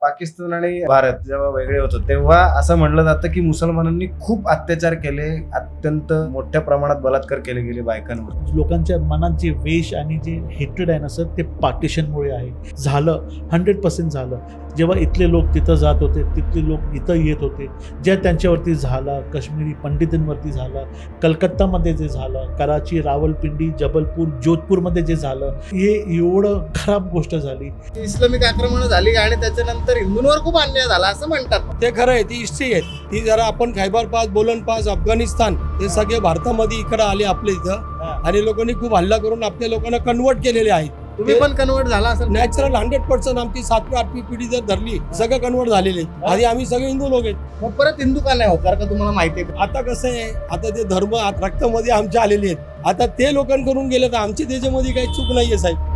पाकिस्तान आणि भारत जेव्हा वेगळे होतो तेव्हा असं म्हणलं जातं की मुसलमानांनी खूप अत्याचार केले, अत्यंत मोठ्या प्रमाणात बलात्कार केले गेले बायकांवर. लोकांच्या मनात जे वेश आणि जे हेट्रेड आहे ना सर, ते पार्टिशनमुळे आहे. झालं 100% झालं. जेव्हा इथले लोक तिथं जात होते, तिथले लोक इथं येत होते, ज्या त्यांच्यावरती झाला, काश्मीरी पंडितांवरती झाला, कलकत्तामध्ये जे झालं, कराची, रावलपिंडी, जबलपूर, जोधपूरमध्ये जे झालं, हे एवढं खराब गोष्ट झाली. इस्लामिक आक्रमण झाली आणि त्याच्यानंतर हिंदूंवर खूप अन्याय झाला असं म्हणतात. ते खरं आहे, ती हिस्ट्री आहे. ती जरा आपण खैबर पास, बोलन पास, अफगाणिस्तान हे सगळे भारतामध्ये इकडे आले आपल्या इथं आणि लोकांनी खूप हल्ला करून आपल्या लोकांना कन्वर्ट केलेले आहेत. तुम्ही पण कन्वर्ट झाला असेल. नॅचरल 100% आमची 7वी 8वी पिढी जर धरली सगळं कन्वर्ट झालेले. आधी आम्ही सगळे हिंदू लोक आहेत. मग परत हिंदू का नाही होणार का तुम्हाला माहिती आहे? आता कसं आहे, आता ते धर्म रक्तामध्ये आमच्या आलेले आहेत. आता ते लोकांकडून गेले तर आमची त्याच्यामध्ये काही चूक नाहीये साहेब.